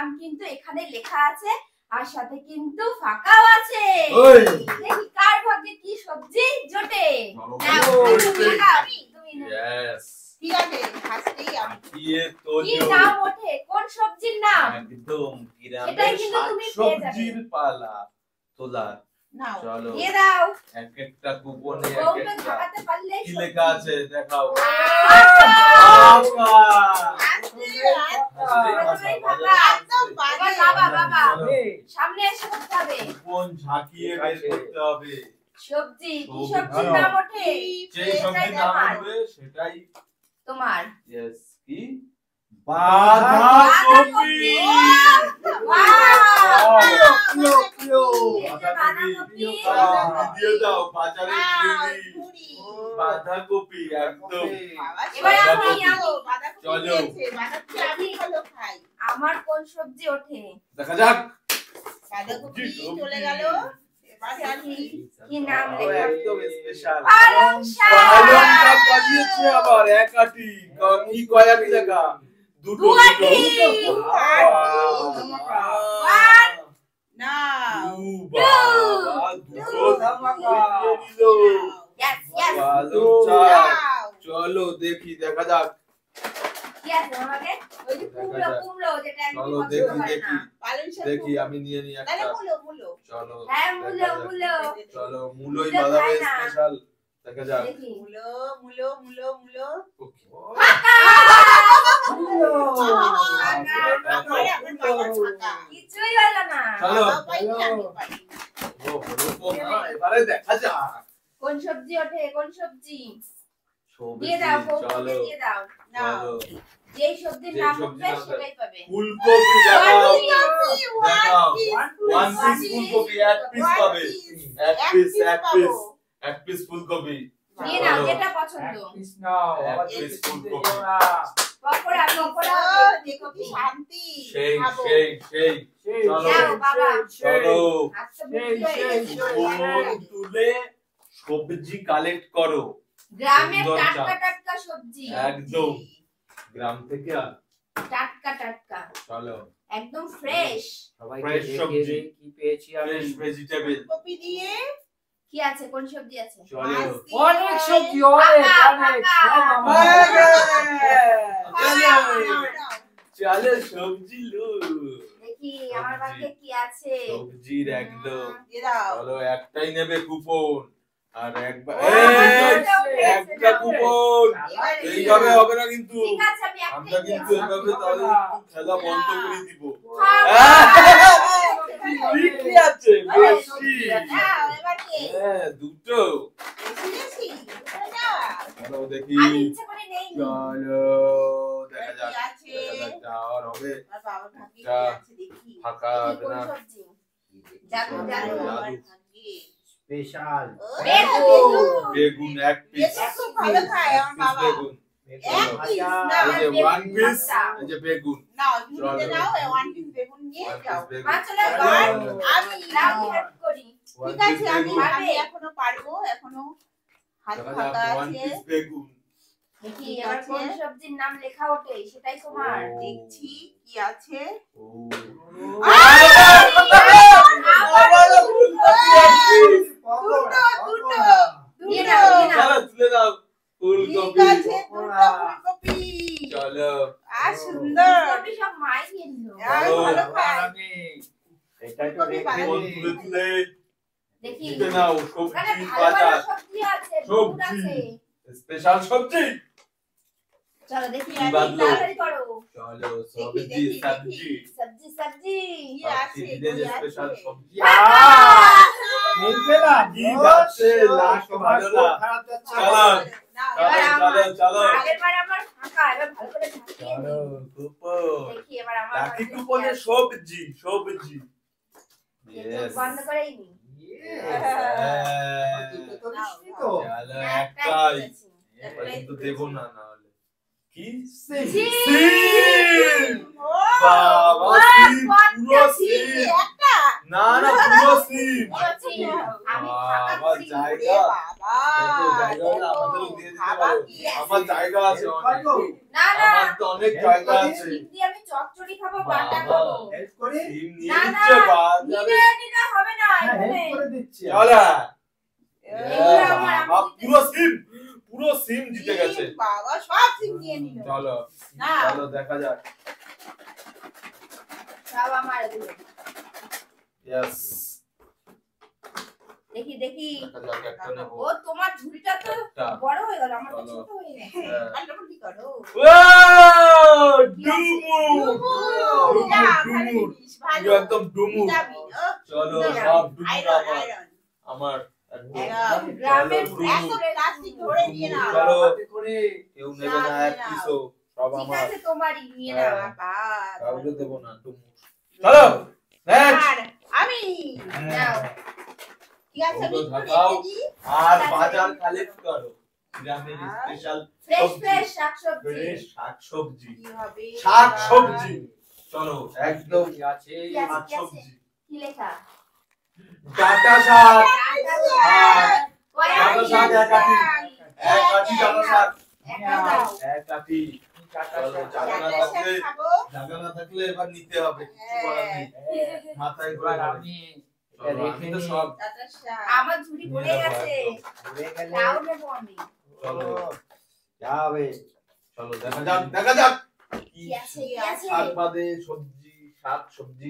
নাম কিন্তু এখানে লেখা আছে আর সাথে কিন্তু ফাঁকাও আছে। দেখি কার ভাগ্যে কি সবজি জোটে। ঠিক আছে, ফার্স্টেই আমি কি নাম ওঠে, কোন সবজির নাম? একদম সেটাই কিন্তু তুমি পেয়ে যাবে। সবজির পালা তোলা। নাও চলো দিয়ে দাও। এক একটা কুপনে এক বউকে একটা ঝাঁকাতে পারলে কি লেখা আছে দেখাও। সামনে এসে করতে হবে। কুপন ঝাঁকিয়ে বের করতে হবে। সবজি কি সবজির নাম ওঠে? যে সবজির নাম হবে সেটাই তোমার। यस কি বাঁধাকপি। দিয়ে দাও বাজারে বাঁধাকপি একদম। চলো আমার কোন সবজি ওঠে দেখা যাক। বাঁধাকপি চলে গেল। কি নাম লেখা? একদম স্পেশাল পালং শাক। পালং শাক বাজিয়েছে আবার এক আটি। কি কয় আটি লেখা? দুটো দুটো। চলো দেখি দেখা যাক। দেখি আমি নিয়ে নি একটা। চলো চলো মূলোই বাঁধাবে স্পেশাল। দেখা যাক। কিছুই হলো না। চলো এবারে দেখা যাক কোন সবজি ওঠে, কোন সবজি? সবজি। দিয়ে দাও, চলো দিয়ে দাও। চলো যেই সবজির নাম উঠবে সেটাই পাবে। ফুলকপি দেখাও দেখাও। 1 পিস ফুলকপি এক পিস পাবে। এক পিস ফুলকপি। নিয়ে নাও যেটা পছন্দ। এক পিস ফুলকপি। পকোড়া পকোড়া দেখো কি শান্তি। সেই সেই সেই। চলো যাও বাবা চলো ফোন তুলে সবজি কালেক্ট করো। গ্রামের টাটকা টাটকা সবজি একদম গ্রাম থেকে টাটকা টাটকা চলো একদম ফ্রেশ ফ্রেশ সবজি কি পেয়েছি আমি ফ্রেশ ভেজিটেবল। কপি দিয়ে কি আছে, কোন সবজি আছে? চলো অনেক সবজি অনেক চলো সবজি লু। দেখি আমার ভাগ্যে কি আছে। সবজির একদম দাও। চলো একটাই নেবে কুপন আর একবার একটা কুপন। এইভাবে হবে না কিন্তু। ঠিক আছে আমি আমরা একটাই কিন্তু এইভাবে তাহলে খেলা বন্ধ করে দিব। ঠিকই আছে বেশি। এবার কে? হ্যাঁ দুটো। বেশি নাও। চলো দেখি। আমি ইচ্ছা করে নেই চলো দেখা যাক দেখা যাক আর হবে আর বাবার ভাগ্যে কি আছে দেখি। ফাঁকা হবে না। সবজি জাদু জাদু স্পেশাল বেগুন এক পিস। খুব ভালো খায় আমার বাবা। বেগুন এক পিস না এই যে 1 পিস এই যে বেগুন নাও ঝুড়িতে নাও 1 পিস বেগুন নিয়ে যাও। মা চলে আমি নাও হেল্প করি। ঠিক আছে আমি এখনো পারবো, এখনো হাত ফাঁকা 1 আছে। পিস বেগুন। দেখি এবার কোন সবজির নাম লেখা ওঠে সেটাই তোমার। দেখছি কি আছে। তুলে দাও ফুলকপি। চলো সুন্দর সব মাই নিয়ে নিল। ভালো খায়। এটা তো রেখে তুলে তুলে দেখি দিতে নাও ওখানে সবজি ভালো ভালো বাজার সবজি আছে, দুধ আছে। স্পেশাল সবজি। চলো দেখি কি বাঁধলো? তাড়াতাড়ি করো। চলো সবজি সবজি সবজি সবজি কি আছে স্পেশাল সবজি। মিলবে না কি যাচ্ছে লাস্ট ভালো না। খারাপ যাচ্ছে চলো এবার চলো চলো আগেরবার আমার ফাঁকা, এবার ভালো করে ঝাঁকিয়ে চলো নিই। কুপন দেখি এবার আমার লাকি ভাগ্যে কি কুপনে আছে। সবজি সবজি। চোখ বন্ধ করেই নি। চলো একটাই এবার কিন্তু দেবো না নাহলে কি সিম। বাবা সিম পুরো সিম। না না পুরো সিম। আমি ফাঁকা আমার করি। জায়গা বাবা দেখো, জায়গা হলে আমাদেরও দিয়ে দিতে পারো। আমার জায়গা আছে অনেক। না না আমার তো অনেক জায়গা আছে। সিম দিয়ে আমি চচ্চড়ি খাবো, বাটা খাবো। হেল্প করে সিম নিয়ে না, না, নিচ্ছে বাজারে নিলে হবে না হেল্প এখানে। করে দিচ্ছি চলা এগুলো আমার, আমি দিতে পুরো সিম জিতে গেছে বাবা সব সিম নিয়ে নিল। চলো না। চলো দেখা যাক সব আমার এগুলো। ইয়েস দেখি দেখি। দেখা যাক একটা নেব ও তোমার ঝুড়িটা তো একটা বড় হয়ে গেল, আমার তো চলো। ছোট হয়ে গেছে। হ্যাঁ। পাল্টাপাল্টি করো। ওয়াও ডুমুর। ডুমুর যা, ভালো ডুমুর জিনিস, ভালো। পুরো একদম ডুমুর ভিটামিন, ও, চলো ভিটামিন। সব ডুমুর আয়রন, আমার আয়রন। আমার একদম। একদম। গ্রামের চলো, এত প্লাস্টিক ধরে নিয়ে নাও। চলো। হাতে করে কেউ নেবে না এক পিসও সব ঠিক আমার আছে, তোমারই নিয়ে নাও। হ্যাঁ। বাবা, কাউকে দেবো না ডুমুর চলো নেক্সট আর আমি নাও। ঠিক আছে, আমি ওগুলো একটু ঢাকাও। রেখে দিই। আর বাজার কালেক্ট করো গ্রামের স্পেশাল ফ্রেশ সবজি। ফ্রেশ শাকসবজি। ফ্রেশ শাকসবজি কি হবে? শাকসবজি চলো একদম কি আছে কি আছে, কি আছে? শাকসবজি কি লেখা? ডাটা শাক ডাটা ডাটা শাক এক আটি এক আটি ডাটা শাক একটা দাও। এক আটি চলো জায়গা না ডাটা শাক থাকলে খাবো। জায়গা না থাকলে এবার নিতে হবে কিছু করার নেই মাথায় করে এবার নেবে। আমি চলো, আমি রেখে তো নিই। সব ডাটা শাক। আমার ঝুড়ি পড়ে নিয়ে নেবো গেছে। একদম। ঘুরে গেলে তাও নেবো আমি। চলো যাবে চলো দেখা যাক কি আছে, কি আছে? শাক বাদে সবজি শাকসবজি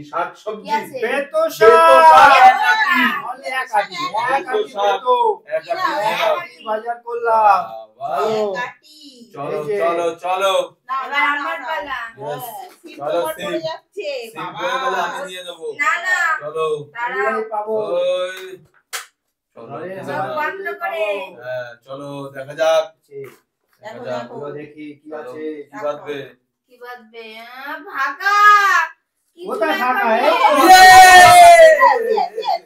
কি আছে? বেতো শাক শাক এক আটি only এক আটি বেতো শাক এক আটি এক দাও। আটি। বাজার করলাম বাবা। চলো। কাটি। চলো এই যে। চলো চলো না, এবার না, না, আমার না। পালা। Yes. হ্যাঁ, সিম চলো, তোমার সিম। পড়ে যাচ্ছে, সিম বাবা। করে গেলে আমি নিয়ে নেবো না না, চলো দাঁড়াও। বললেই পাবো ওই চলো আরে দেখা সব যাক। বন্ধ করে। হ্যাঁ চলো দেখা যাক দেখা দেখো, যাক দেখো। এগুলো দেখি কি চলো, আছে কি বাঁধবে কি বাজবে? ভাগা। কিছু কোথায় না ফাঁকা? করে। এই তো।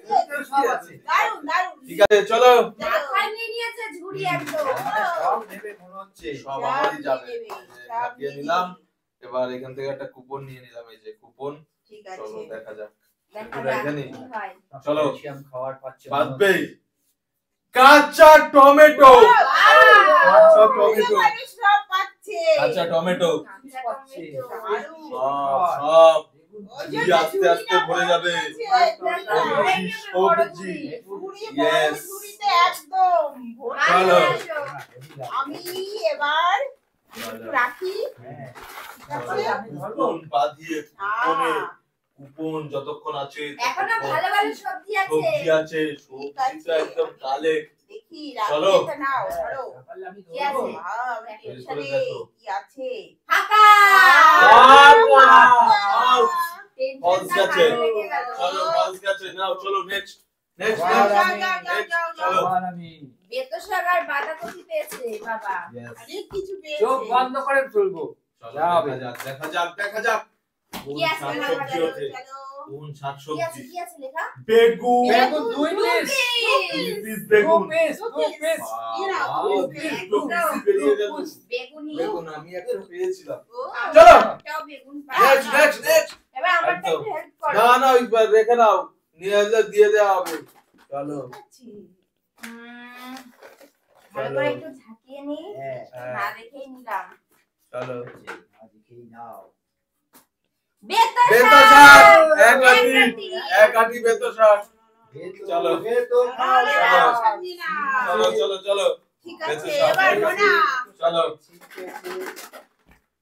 বেতো সব আছে দারুণ, দারুণ। ঠিক আছে চলো মাথায় নিয়ে নিয়েছে ঝুড়ি একদম। সব নেবে মনে হচ্ছে সব সব আমারই যাবে নিয়ে নেবে, এই যে সব কাটিয়ে নিয়ে নিলাম নেবে। এবার এখান থেকে একটা কুপন নিয়ে নিলাম এই যে কুপন ঠিক চলো আছে। দেখা যাক দেখা একটু যাক রেখে নিই। কি হয়। চলো। ক্যালসিয়াম খাবার পাচ্ছে মনে বাঁধবে হচ্ছে। কাঁচা টমেটো কাঁচা বুঝতে টমেটো পারি, সব পাচ্ছে। কাঁচা টমেটো কাঁচা টমেটো। দারুণ। সব সব ওই ঝুড়ি জন্য আস্তে আস্তে ঝুড়িটা ভরে যাবে দেখো, সবজি, এই নেবে বড় সবজি। ঝুড়ি। ঝুড়ি Yes. বড় ঝুড়িতে একদম ভরে। চলো। আসো। আমি এবার একটু রাখি। হ্যাঁ। ঠিক আছে? কুপন বাঁধিয়ে কুপনে হ্যাঁ। কুপন যতক্ষণ আছে এখনো ততক্ষণ ভালো ভালো সবজি আছে। সবজি আছে সবজিটা একদম কালে দেখি চলো। রাখিটা নাও, ধরো। তাহলে আমি কি আছে? ধরবো। বাবা, বের করে টেনশনে দেখো। কি আছে? ফাঁকা। ফলস টেনশনটা গেছে। কাজে লেগে গেল। চলো ফলস গেছে নাও চলো নেক্সট নেক্সট যাও, যাও, আমি- যাও, যাও, যাও, যাও। চলো। আবার আমি বেতো শাক আর বাঁধাকপি পেয়েছে বাবা। অনেক কিছু পেয়েছে। চোখ বন্ধ করে চলবো চলো যাবে। দেখা যাক কি আছে কোন আমার শাকসবজি বাজারে? আছে চলো। কোন কি আছে, শাকসবজি কি আছে লেখা? বেগুন বেগুন দুই পিস পিস দু বেগুন পিস দু পিস এই নাও, বাবা, দু পিস পিস। তো বেশি বেরিয়ে গেল বেগুনি। বেগুন আমি একটা পেয়েছিলাম ও, চলো। একটাও বেগুন নেক্সট পাই নেক্সট নেক্সট এবার আমারটা একদম। একটু হেল্প করো। না না একবার রেখে দাও নিয়ে আসলে দিয়ে দেওয়া হবে চলো ঠিক আছে। ভালো করে একটু ঝাঁকিয়ে নি। হ্যাঁ না দেখেই নিলাম। চলো দেখেই নাও বেতো বেতো শাক। শাক এক আটি বেতো শাক চলো। বেতো নাও, চলো। নাও, সবজি নাও। চলো চলো চলো ঠিক বেতো আছে, শাক, এবার এক আটি। ঘোনা। চলো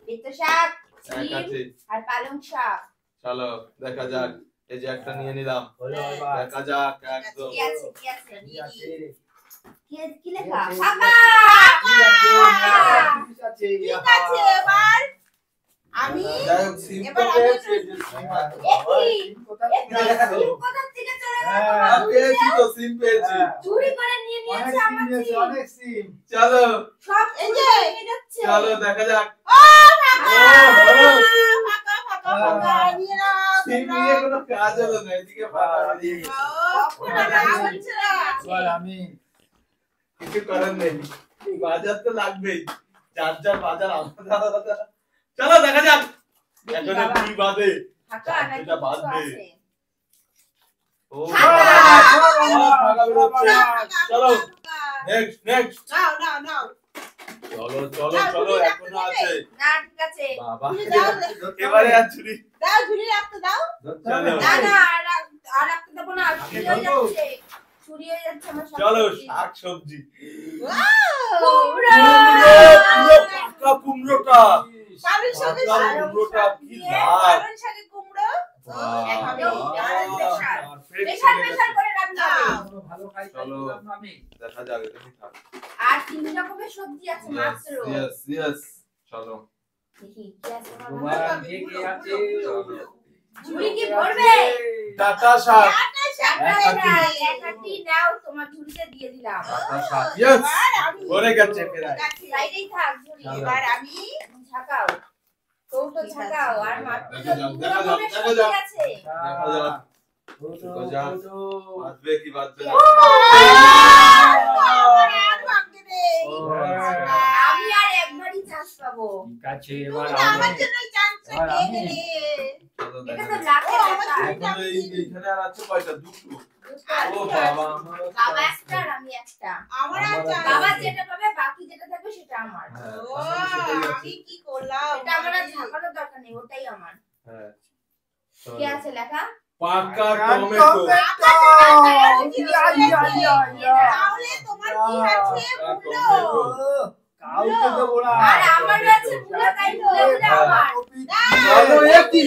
বেতো শাক, এক সিম আটি আর পালং শাক। চলো দেখা যাক এই যে একটা নিয়ে নিলাম হলো এবার দেখা যাক একদম কি আছে, কি আছে? কি আছে কি লেখা? কি আছে? ফাঁকা। কি আছে কি আছে ঠিক আছে, এবার আমি যাই হোক সিম তো এবার আমি পেয়েছি একটু- যে সিম আছে। সিম কোথা থেকে চলে গেল হ্যাঁ। তোমার আর পেয়েছি ঝুড়িতে? তো সিম পেয়েছি চুরি করে নিয়ে নিয়েছে আমার সিম। অনেক সিম চলো সব এই চুরি যে। করে নিয়ে যাচ্ছে। চলো দেখা যাক ফাঁকা, ফাঁকা, ফাঁকা, নিয়ে নাও, সিম তোমরা। নিয়ে কোনো কাজ হলো না এদিকে ফাঁকা বেরিয়ে গেছে। কখন রাগ হচ্ছে না? এবার আমি কিছু করার নেই বাজার তো লাগবেই যার যার বাজার আলাদা আলাদা চলো দেখা যাক এখন বাবা। কি বাদে ফাঁকা নাকি এটা কিছু বাঁধবে। আছে? ও ফাঁকা। ফাঁকা বেরোচ্ছে। ফাঁকা, চলো। ফাঁকা, ফাঁকা। নেক্সট নাও, নাও, নাও। চলো চলো চলো এখনো আছে না ঠিক আছে বাবা দাও এবারে আর ছুরি দাও ঝুলি রাখতে দাও চলো না না আর রাখতে দেবো না চুরি হয়ে যাচ্ছে চুরি হয়ে যাচ্ছে আমার সব চলো সবজি। শাক সবজি কুমড়ো পুরো পাকা কুমড়োটা পালং শাকে পাকা কুমড়োটা কি লাল পালং শাকে কুমড়ো একদম স্পেশাল Perfect স্পেশাল করে রান্না হবে কোনো ভালো খাই চলো। খাইলাম আমি দেখা যাক এটা কি থাকে আর 3 রকমের সবজি আছে মাত্র ইয়েস চলো দেখি কি আছে তোমার বাবা আগে কে আছে ঝুড়ি কি ভরবে ডাটা শাক একাটি নাও তোমার ঝুড়িতে দিয়ে দিলাম ডাটা শাক ইয়েস ভরে গেছে প্রায় সাইডেই থাক ঝুড়ি এবার আমি ঝাঁকাও কৌটো ঝাঁকাও আর মাত্র দেখা যাক, 3 দেখা যাক, রকমের সবজি আছে দেখা যাক বাঁচবে কি বাঁচবে না আর ভাগ্যে নেই আমি আর একবারই চান্স পাবো ঠিক আছে এবার তুমি আমার আমি জন্য চান্সটা আর পেয়ে আমি? গেলে চলো এটা দেখা তো যাক। লাখে ও, আমার টাকা। এখানে আর আছে কয়টা দুটো আর ও বাবা আমার বাবা একটা আর আমি একটা আমার আর চান্স বাবা যেটা পাবে বাকি যেটা থাকবে সেটা আমার হ্যাঁ, ও সেটাই আছে। আমি কি করলাম এটা আমার আর ঝাঁকানোর দরকার নেই ওটাই আমার হ্যাঁ কি আছে লেখা পাকা টমেটো তাহলে তোমার কি আছে বলো কাউকে দেবো না আর আমার আছে পুরো তাই বলে আমার চলো একই